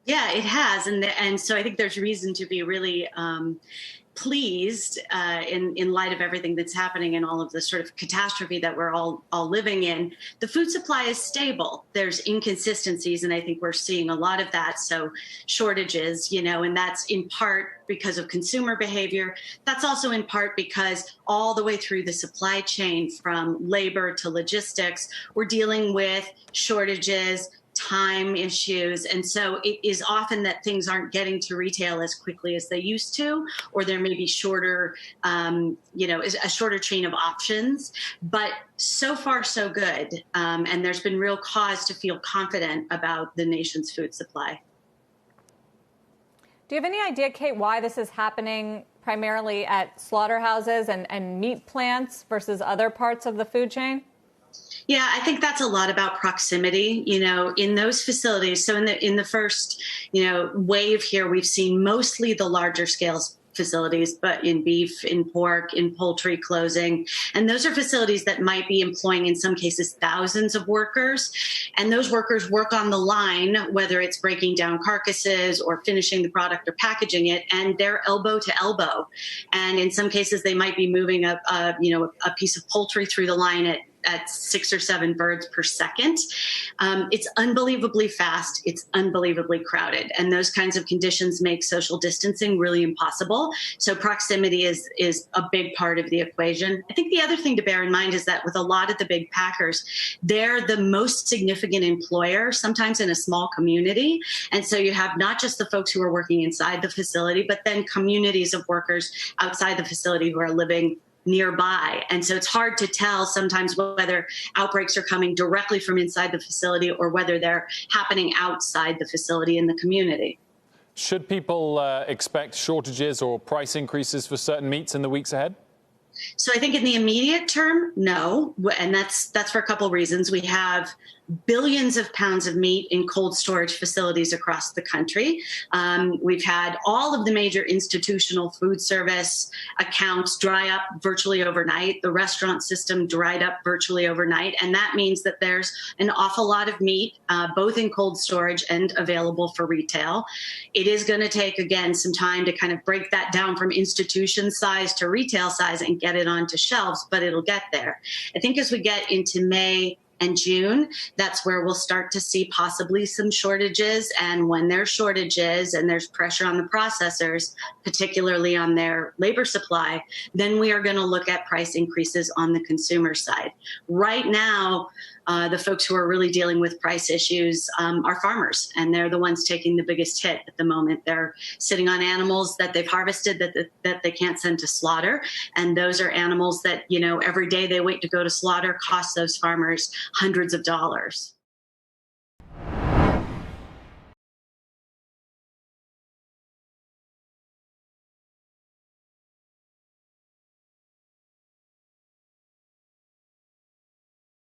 Yeah, it has, and so I think there's reason to be really pleased in light of everything that's happening and all of the sort of catastrophe that we're all living in. The food supply is stable. There's inconsistencies, and I think we're seeing a lot of that. So shortages, and that's in part because of consumer behavior. That's also in part because all the way through the supply chain, from labor to logistics, we're dealing with shortages, time issues. And so it is often that things aren't getting to retail as quickly as they used to, or there may be shorter, a shorter chain of options. But so far, so good. And there's been real cause to feel confident about the nation's food supply. Do you have any idea, Kate, why this is happening primarily at slaughterhouses and meat plants versus other parts of the food chain? Yeah, I think that's a lot about proximity, in those facilities. So in the first, wave here, we've seen mostly the larger scale facilities, but in beef, in pork, in poultry closing. And those are facilities that might be employing, in some cases, thousands of workers. And those workers work on the line, whether it's breaking down carcasses or finishing the product or packaging it, and they're elbow to elbow. And in some cases, they might be moving a piece of poultry through the line at 6 or 7 birds per second. It's unbelievably fast. It's unbelievably crowded. And those kinds of conditions make social distancing really impossible. So proximity is a big part of the equation. I think the other thing to bear in mind is that with a lot of the big packers, they're the most significant employer, sometimes in a small community. And so you have not just the folks who are working inside the facility, but then communities of workers outside the facility who are living nearby. And so it's hard to tell sometimes whether outbreaks are coming directly from inside the facility or whether they're happening outside the facility in the community. Should people expect shortages or price increases for certain meats in the weeks ahead? So I think in the immediate term, no. And that's for a couple of reasons. We have billions of pounds of meat in cold storage facilities across the country. We've had all of the major institutional food service accounts dry up virtually overnight. The restaurant system dried up virtually overnight. And that means that there's an awful lot of meat, both in cold storage and available for retail. It is going to take, again, some time to kind of break that down from institution size to retail size and get it onto shelves, but it'll get there. I think as we get into May and June, that's where we'll start to see possibly some shortages. And when there's shortages and there's pressure on the processors, particularly on their labor supply, then we are going to look at price increases on the consumer side. Right now, the folks who are really dealing with price issues are farmers, and they're the ones taking the biggest hit at the moment. They're sitting on animals that they've harvested that they can't send to slaughter, and those are animals that, every day they wait to go to slaughter costs those farmers hundreds of dollars.